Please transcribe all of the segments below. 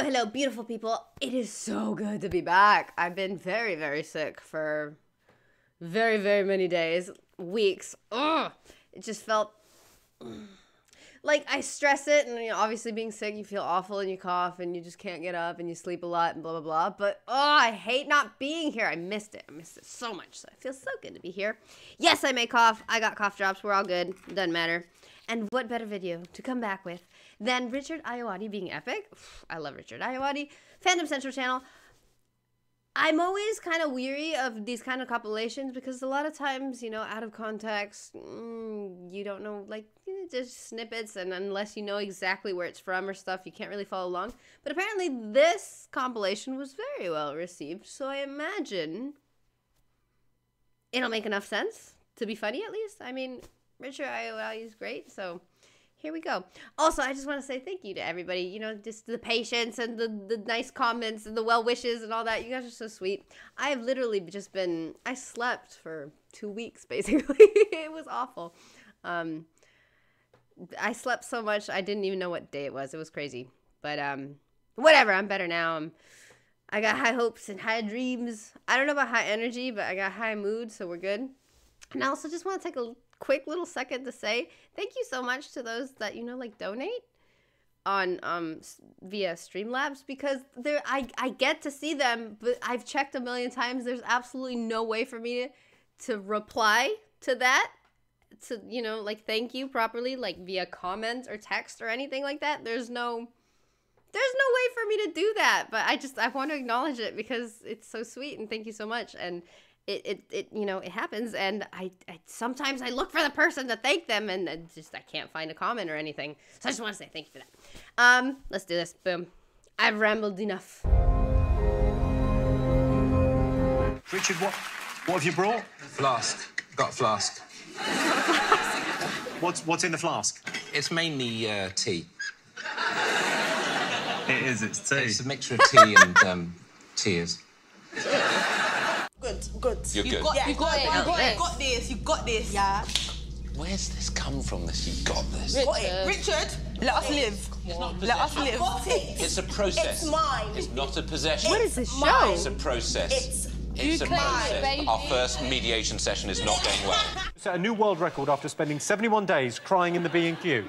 Hello, hello, beautiful people. It is so good to be back. I've been very, very sick for very, very many days, weeks. Ugh. It just felt like I stress it, and obviously being sick, you feel awful and you cough and you just can't get up and you sleep a lot and blah, blah, blah. But, I hate not being here. I missed it. I missed it so much. So it feels so good to be here. Yes, I may cough. I got cough drops. We're all good. It doesn't matter. And what better video to come back with than Richard Ayoade being epic? I love Richard Ayoade. Fandom Central channel. I'm always kind of weary of these kind of compilations because a lot of times, out of context, you don't know, like, just snippets, and unless you know exactly where it's from or stuff, you can't really follow along. But apparently this compilation was very well received, so I imagine it'll make enough sense to be funny, at least. I mean, Richard Ayoade is great, so here we go. Also, I just want to say thank you to everybody, just the patience and the nice comments and the well wishes and all that. You guys are so sweet. I've literally just been, I slept for 2 weeks, basically. It was awful. I slept so much, I didn't even know what day it was. It was crazy. But whatever, I'm better now. I got high hopes and high dreams. I don't know about high energy, but I got high mood, so we're good. And I also just want to take a quick little second to say thank you so much to those that like donate on via Streamlabs, because I get to see them, but I've checked a million times. There's absolutely no way for me to reply to that, to like thank you properly, like via comment or text or anything like that. There's no way for me to do that, but I want to acknowledge it because it's so sweet, and thank you so much. And it happens, and I sometimes I look for the person to thank them, and I can't find a comment or anything. So I just want to say thank you for that. Let's do this. Boom. I've rambled enough. Richard, what have you brought? Flask. Got a flask. What's in the flask? It's mainly tea. It is. It's tea. It's a mixture of tea and tears. Good. You're good. You got this. Yeah. Where's this come from, this you got this? Richard, let us live. Let us live. It's a process. It's mine. It's not a possession. What is this show? It's a process. It's a process. baby. Our first mediation session is not going well. Set a new world record after spending 71 days crying in the B&Q.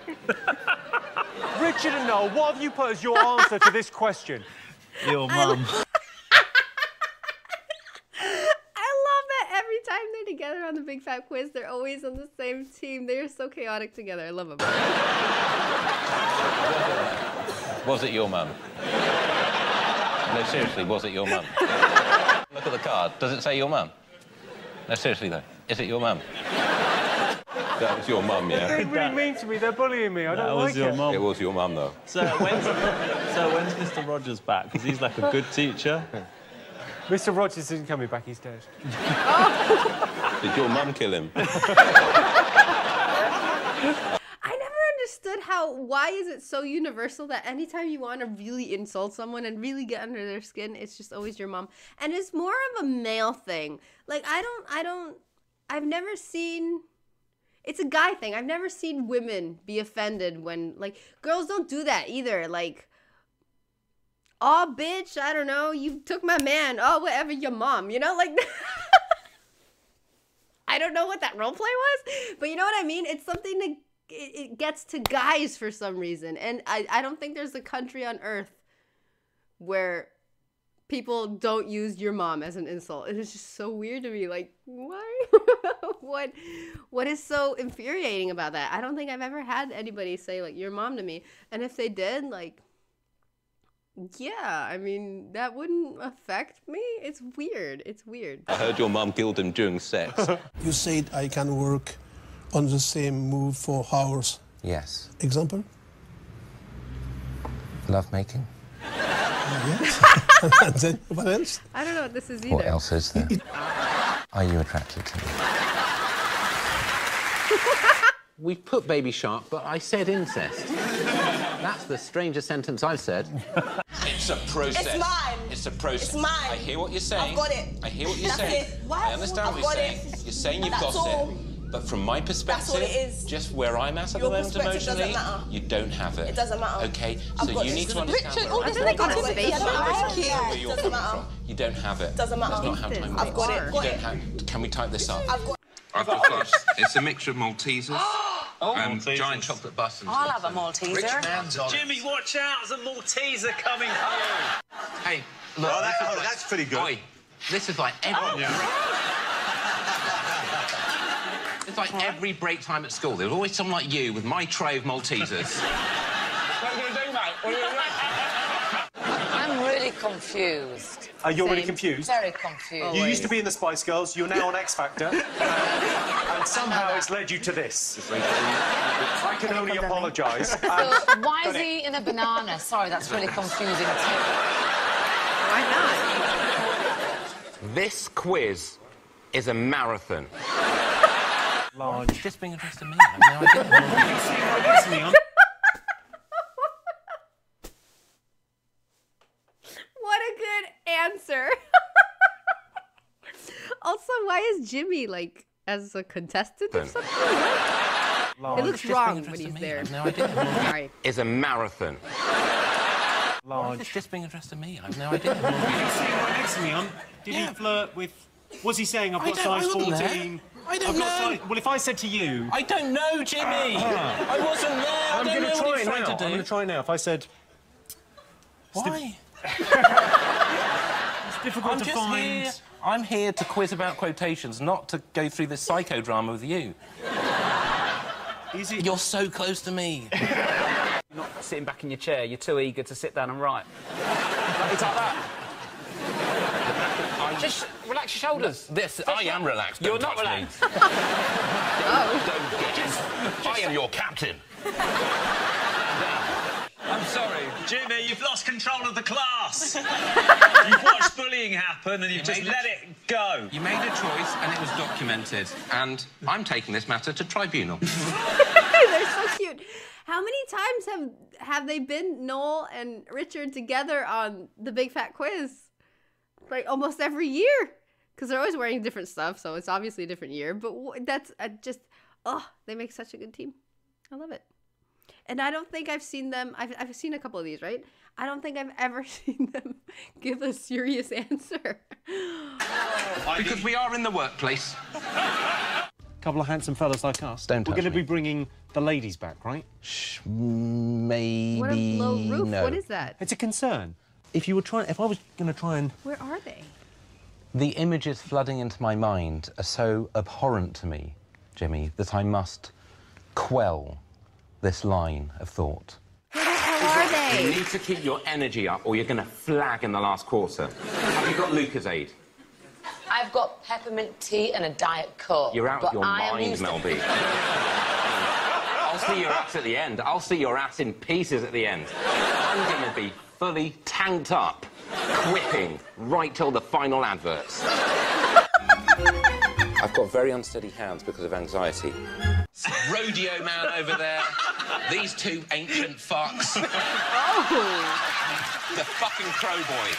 Richard and Noel, what have you put as your answer to this question? Your mum. Together on the Big Fat Quiz, they're always on the same team. They are so chaotic together. I love them. Was it your mum? No, seriously, was it your mum? Look at the card. Does it say your mum? No, seriously, though. Is it your mum? That was your mum, yeah? They're really mean to me. They're bullying me. I don't like it. Your mum. It was your mum, though. So when's Mr. Rogers back? Because he's like a good teacher. Mr. Rogers isn't coming back. He's dead. Did your mum kill him? I never understood why is it so universal that anytime you want to really insult someone and really get under their skin, it's just always your mom. And it's more of a male thing. Like, I've never seen, it's a guy thing. I've never seen women be offended when, like, girls don't do that either. Like, oh, bitch, I don't know, you took my man. Oh, whatever, your mom, like... I don't know what that role play was, but you know what I mean? It's something that it gets to guys for some reason. And I don't think there's a country on earth where people don't use your mom as an insult. And it's just so weird to me. Like, why? What is so infuriating about that? I don't think I've ever had anybody say, like, your mom to me. And if they did, like... yeah, I mean, that wouldn't affect me. It's weird. It's weird. I heard your mum killed him during sex. You said I can work on the same move for hours. Yes. Example? Love making. Yes. And then what else? I don't know what this is either. What else is there? Are you attracted to me? We put Baby Shark, but I said incest. That's the strangest sentence I've said. It's a process. It's mine. It's a process. It's mine. I hear what you're saying. I've got it. I hear what you're That's saying. it. Why? I understand I've what you're got saying. it. You're saying you've That's got all. it. But from my perspective, That's what it is. just where I'm at the Your moment perspective emotionally, doesn't matter. you don't have it. It doesn't matter. Okay, I've so got you it. need to understand Richard, where all I'm this coming got from. his face Yeah, on. thank you. Where you're Doesn't coming matter. from. You don't have it. Doesn't matter. That's not how time I've works. got it. You Got don't it. have... Can we type this up? I've got flush. It's a mixture of Maltesers and Maltesers. giant chocolate buttons. I'll have a Malteser. Man's on it. Jimmy, watch out! There's a Malteser coming for you. Hey, look, that's pretty good. Oi, this is like every... It's like every break time at school. There's always someone like you with my tray of Maltesers. What are you going to do, mate? What are you going to do? I'm really confused. You're really confused? Very confused. You used to be in the Spice Girls, you're now on X Factor, and somehow it's led you to this. I can only apologise. So why is he in a banana? Sorry, that's really confusing too. Why not? This quiz is a marathon. Large. Just being addressed to me. I have no idea. What a good answer. Also, why is Jimmy, like, as a contestant or something? What? It looks wrong when he's there. No idea. Sorry. Is a marathon. Large. It's just being addressed to me. I have no idea. Did he sit right next to me? Did he flirt with... Was he saying, I've got size 14? I don't know. Well, if I said to you... I don't know, Jimmy. I wasn't there. I'm going to try it now. I'm going to try now. If I said... Why? It's difficult to find... I'm here to quiz about quotations, not to go through this psychodrama with you. You're so close to me. You're not sitting back in your chair, you're too eager to sit down and write. It's like that. Just relax your shoulders. I am relaxed. You're Don't not touch me. relaxed. Don't get it. I am your captain. I'm sorry, Jimmy, you've lost control of the class. You've watched bullying happen and you've just let it go. You made a choice and it was documented. And I'm taking this matter to tribunal. They're so cute. How many times have they been, Noel and Richard, together on the Big Fat Quiz? Like, almost every year. Because they're always wearing different stuff, so it's obviously a different year. But that's just... Oh, they make such a good team. I love it. And I don't think I've seen them... I've seen a couple of these, right? I don't think I've ever seen them give a serious answer. Because we are in the workplace. Couple of handsome fellas like us. Don't We're touch going to me. be bringing the ladies back, right? Maybe What a low roof. no. What is that? It's a concern. If I was going to try and... Where are they? The images flooding into my mind are so abhorrent to me, Jimmy, that I must quell this line of thought. Where the hell are You they? need to keep your energy up or you're going to flag in the last quarter. Have you got Lucasade? I've got peppermint tea and a Diet Coke. You're out of your I am mind, used to- Melby. I'll see your ass at the end. I'll see your ass in pieces at the end. I'm going to be fully tanked up, quipping right till the final adverts. I've got very unsteady hands because of anxiety. Rodeo man over there. These two ancient fucks. Oh! The fucking crow boy.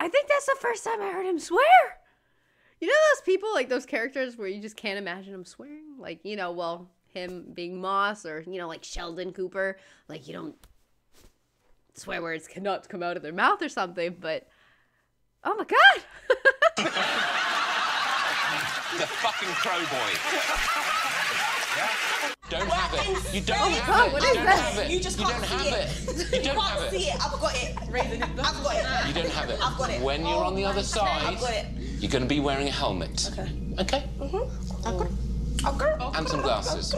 I think that's the first time I heard him swear. You know those people, like those characters where you just can't imagine them swearing? Like, you know, well, him being Moss or, you know, like Sheldon Cooper. Like, you don't swear words cannot come out of their mouth or something, but... Oh, my God! The fucking crow boy. Don't have it. You don't Oh, have God, it. what You is don't that? have it. You just You can't don't see have it. it. You don't have See it. it. I've got it. I've got it. You don't have it. I've got it. When you're on the other side, I've got it. you're going to be wearing a helmet. Okay. Okay? I've got it. I've got it. And some glasses.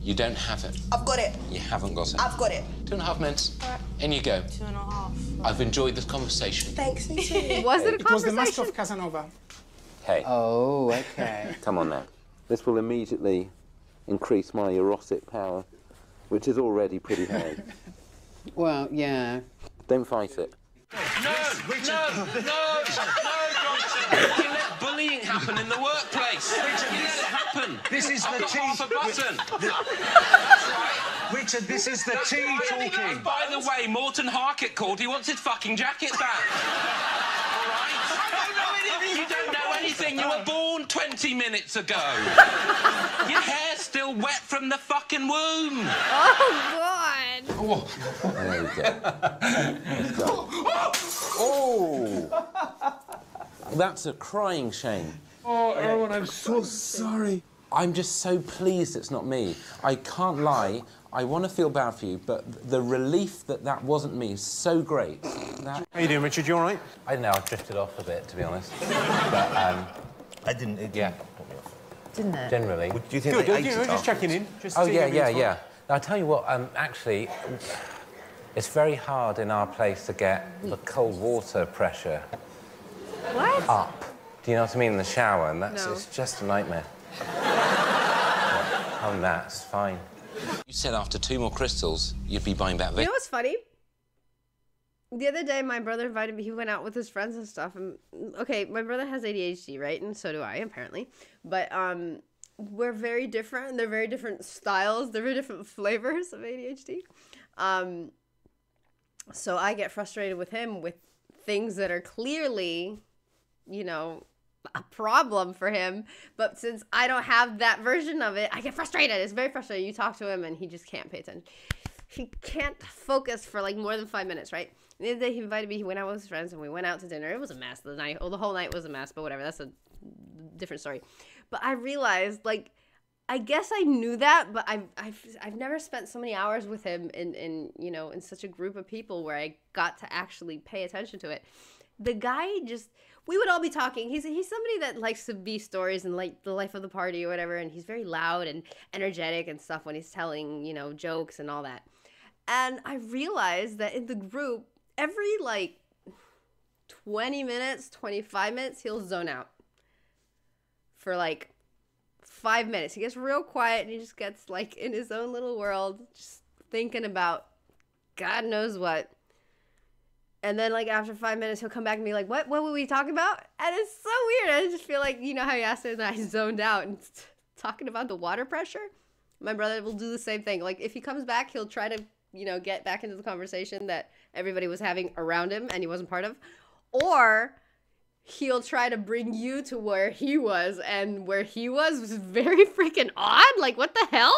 You don't have it. I've got it. You haven't got it. I've got it. 2.5 minutes. In you go. 2.5. I've enjoyed this conversation. Thanks, me too. Was it a It was the Master conversation? of Casanova. Hey. Oh, okay. Come on now. This will immediately increase my erotic power, which is already pretty high. Well, yeah. Don't fight it. No, Johnson. You let bullying happen in the workplace. You let it happen. This is I've the got tea. half a button. Richard, this is the tea talking. By the way, Morton Harkett called. He wants his fucking jacket back. All right? I don't know any of You don't know anything. You were born 20 minutes ago. Your hair's still wet from the fucking womb. Oh, God. Oh. There we go. Oh! That's a crying shame. Oh, Erwan, I'm so sorry. I'm just so pleased it's not me. I can't lie. I want to feel bad for you, but the relief that that wasn't me is so great. How you doing, Richard? You all right? I don't know. I've drifted off a bit, to be honest. But, I didn't. Yeah. Didn't it? Generally. Do you think Good, they ate you know, it just checking in. Just Oh, seeing yeah, everything's yeah, fine. yeah. Now, I tell you what, actually, it's very hard in our place to get the cold water pressure What? up. Do you know what I mean? In the shower, and that's No. it's just a nightmare. Oh, that's fine. You said after 2 more crystals, you'd be buying back You Vic. know what's funny? The other day, my brother invited me. He went out with his friends and stuff. And okay, my brother has ADHD, right? And so do I, apparently. But we're very different. They're very different styles. They're very different flavors of ADHD. So I get frustrated with him with things that are clearly, you know, a problem for him. But since I don't have that version of it, I get frustrated. It's very frustrating. You talk to him and he just can't pay attention. He can't focus for like more than 5 minutes, right? And the other day he invited me. He went out with his friends and we went out to dinner. It was a mess the night. Oh, the whole night was a mess, but whatever. That's a different story. But I realized, like, I guess I knew that, but I've never spent so many hours with him in you know, in such a group of people where I got to actually pay attention to it. The guy just, we would all be talking. He's somebody that likes to be stories and like the life of the party or whatever, and he's very loud and energetic and stuff when he's telling, you know, jokes and all that. And I realized that in the group, every like 20 minutes, 25 minutes, he'll zone out for like 5 minutes. He gets real quiet and he just gets like in his own little world, just thinking about God knows what. And then like after 5 minutes, he'll come back and be like, what were we talking about? And it's so weird. I just feel like, you know how you asked it and I zoned out and talking about the water pressure. My brother will do the same thing. Like if he comes back, he'll try to, you know, get back into the conversation that everybody was having around him and he wasn't part of. Or he'll try to bring you to where he was, and where he was very freaking odd. Like, what the hell?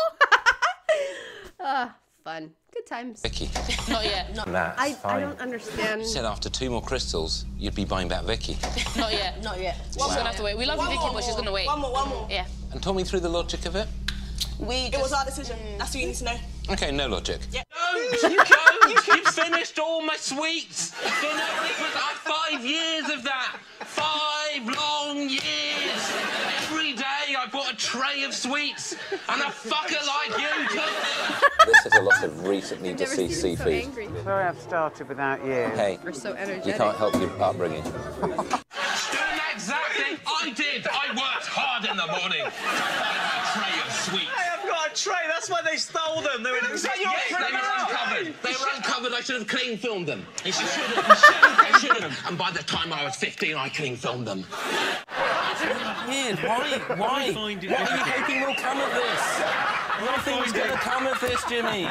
Fun. Good times. Vicky. Not yet. Not. I don't understand. You said after 2 more crystals, you'd be buying back Vicky. Not yet. Not yet. She's gonna have to wait. We love you, Vicky, but she's gonna wait. One more. Yeah. And talk me through the logic of it. It was our decision. That's what you need to know. OK, no logic. Yep. Don't! You've finished all my sweets. You know, it was 5 years of that. 5 long years. Every day I bought a tray of sweets, and a fucker like you took them. This is a lot of recently I've never deceased seen him so seafood. angry. Sorry I've started without you. Hey, We're so energetic. you can't help your upbringing. Doing the exact thing I did. I worked hard in the morning. A tray of sweets. Hey, I've got a tray. That's why they stole them. They were Yes, they were uncovered. They were uncovered. I should have clean filmed them. You should have. And by the time I was 15, I clean filmed them. Weird. Why? What are you hoping will come of this? Nothing's going to come of this, Jimmy.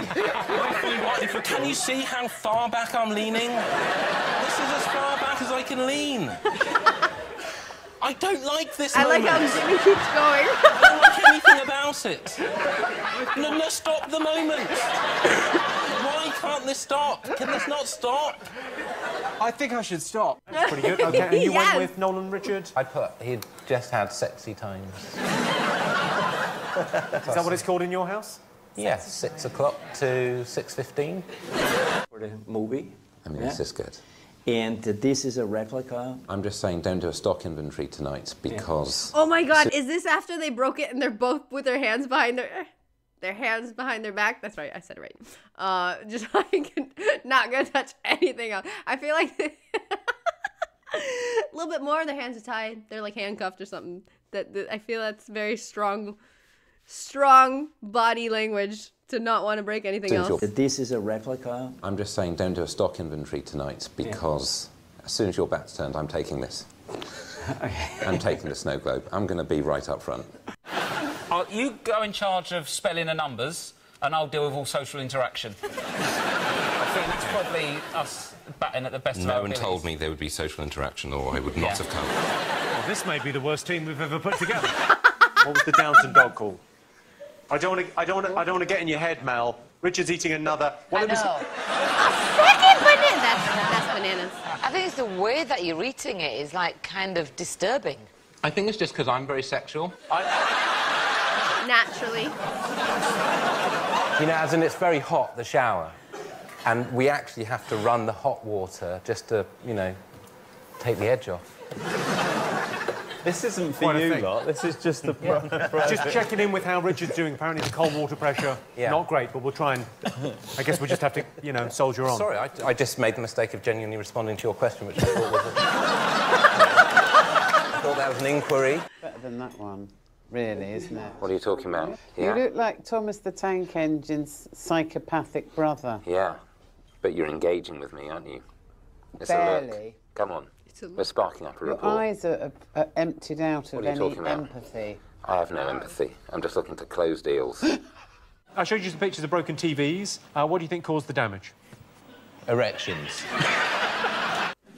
Can you see how far back I'm leaning? This is as far back as I can lean. I don't like this moment. I like how Jimmy keeps going. I don't like anything about it. No, stop the moment. Why can't this stop? Can this not stop? I think I should stop. That's pretty good. OK, and you Yes. went with Nolan Richard? He'd just had sexy times. Is that what it's called in your house? Yeah, 6 o'clock to 6:15. For the movie. I mean, this is good. And this is a replica. I'm just saying, don't do a stock inventory tonight because. Oh my God! Is this after they broke it and they're both with their hands behind their hands behind their back? That's right. I said it right. Just like not gonna touch anything else. I feel like a little bit more. Their hands are tied. They're like handcuffed or something. That I feel that's very strong body language to not want to break anything else. This is a replica. I'm just saying, don't do a stock inventory tonight because as soon as your back's turned, I'm taking this. I'm taking the snow globe. I'm going to be right up front. You go in charge of spelling the numbers, and I'll deal with all social interaction. I think that's probably us batting at the best of our No one abilities. told me there would be social interaction, or I would not have come. Well, this may be the worst team we've ever put together. What was the Downton dog called? I don't want to get in your head, Mel. Richard's eating another. I know. Second banana. That's bananas. I think it's the way that you're eating it is, like, kind of disturbing. I think it's just because I'm very sexual. Naturally. You know, as in it's very hot, the shower. And we actually have to run the hot water just to, you know, take the edge off. This isn't for you lot, this is just the... Just checking in with how Richard's doing. Apparently the cold water pressure, not great, but we'll try and... I guess we'll just have to, you know, soldier on. Sorry, I just made the mistake of genuinely responding to your question, which I thought was... I thought that was an inquiry. Better than that one, really, isn't it? What are you talking about? You look like Thomas the Tank Engine's psychopathic brother. Yeah, but you're engaging with me, aren't you? It's Barely. a look. Come on. We're sparking up a Your report. eyes are emptied out of What are you any talking about? empathy. I have no empathy. I'm just looking to close deals. I showed you some pictures of broken TVs. What do you think caused the damage? Erections.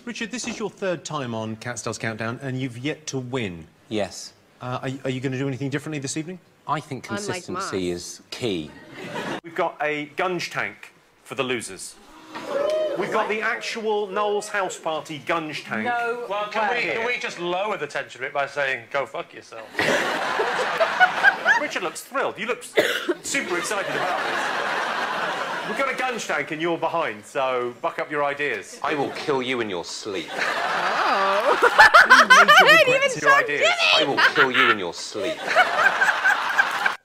Richard, this is your third time on Catstell's Countdown, and you've yet to win. Yes. Are you going to do anything differently this evening? I think consistency is key. We've got a gunge tank for the losers. We've got the actual Noel's House Party gunge tank. No. Well, can we just lower the tension a bit by saying, go fuck yourself? Richard looks thrilled. You look super excited about this. We've got a gunge tank and you're behind, so buck up your ideas. I will kill you in your sleep. Oh. I will kill you in your sleep.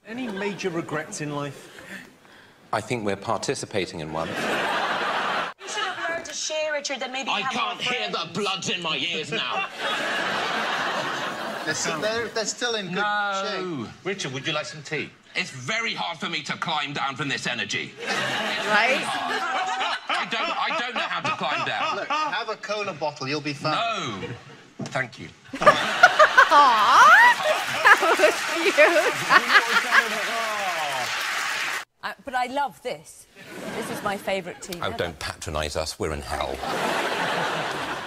Any major regrets in life? I think we're participating in one. You should have learned to share, Richard, that maybe I have can't more hear friends. the bloods in my ears now. They're still in good shape. Richard, would you like some tea? It's very hard for me to climb down from this energy. Right? I don't know how to climb down. Look, have a cola bottle, you'll be fine. No. Thank you. Aww. That was cute. But I love this. This is my favourite team. Oh, don't patronise us. We're in hell.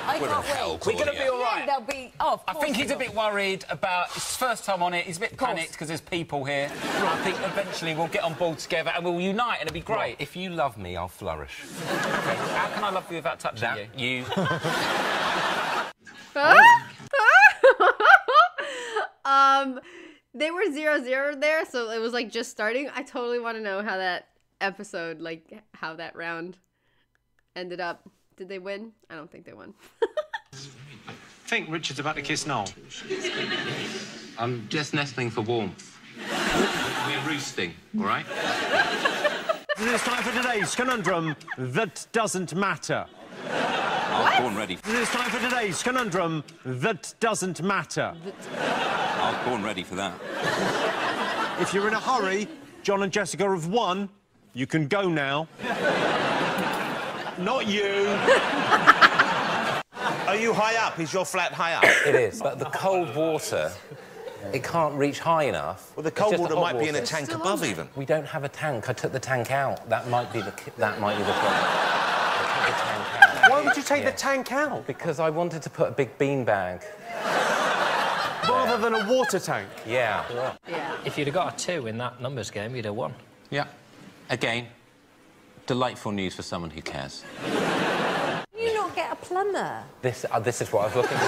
I We're in can't hell, wait. We're going to be all right. Yeah, they'll be... Oh, I think he's a bit worried about... It's his first time on it. He's a bit panicked because there's people here. I think eventually we'll get on board together and we'll unite and it'll be great. Well, if you love me, I'll flourish. Okay, how can I love you without touching you? They were 0-0 there, so it was like just starting. I totally want to know how that episode, like how that round ended up. Did they win? I don't think they won. I think Richard's about to kiss Noel. I'm just nestling for warmth. We're roosting, all right? It's time for today's conundrum that doesn't matter. I was born ready. It's time for today's conundrum that doesn't matter. I was born ready for that. If you're in a hurry, John and Jessica have won. You can go now. Not you. Are you high up? Is your flat high up? It is, but the cold water, it can't reach high enough. Well, the cold water might be in a tank above even. We don't have a tank. I took the tank out. That might be the problem. I took the tank out. Why would you take the tank out? Because I wanted to put a big beanbag. Rather than a water tank? Yeah. If you'd have got a 2 in that numbers game, you'd have won. Yeah. Again, delightful news for someone who cares. You not get a plumber? This is what I was looking for.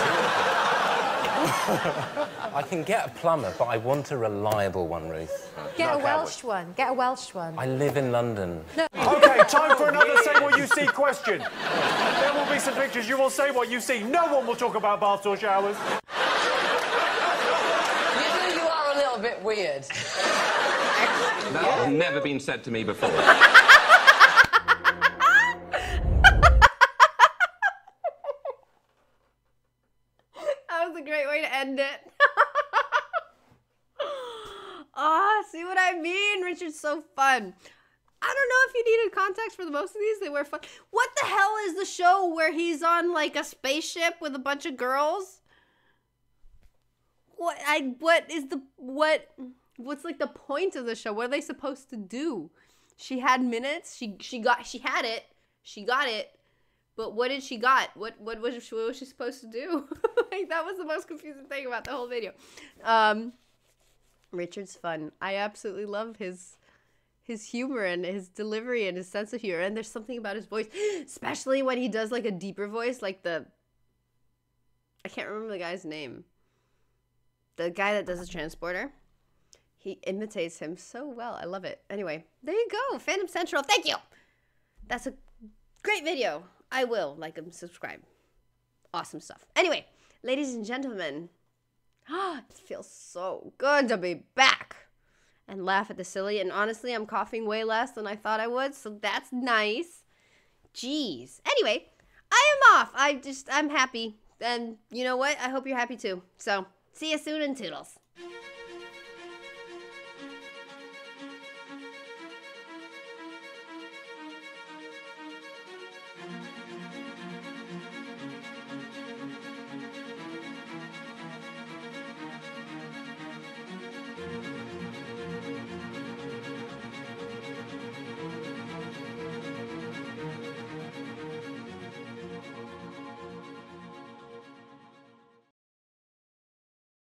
I can get a plumber, but I want a reliable one, Ruth. Get a Welsh one. Get a Welsh one. I live in London. No. OK, time for another Say What You See question. There will be some pictures. You will say what you see. No one will talk about baths or showers. You are a little bit weird. That has never been said to me before. That was a great way to end it. See what I mean? Richard's so fun. I don't know if you needed context for the most of these. They were fun. What the hell is the show where he's on, like, a spaceship with a bunch of girls? What's like the point of the show? What are they supposed to do? She had minutes. She got it. But what did she got? What was she supposed to do? Like, that was the most confusing thing about the whole video. Richard's fun. I absolutely love his humor and his delivery and his sense of humor. And there's something about his voice, especially when he does like a deeper voice, like I can't remember the guy's name. The guy that does the transporter. He imitates him so well. I love it. Anyway, there you go. Fandom Central. Thank you. That's a great video. I will like and subscribe. Awesome stuff. Anyway, ladies and gentlemen, it feels so good to be back and laugh at the silly. And honestly, I'm coughing way less than I thought I would, so that's nice. Jeez. Anyway, I am off. I'm happy. And you know what? I hope you're happy too. So, see you soon and toodles.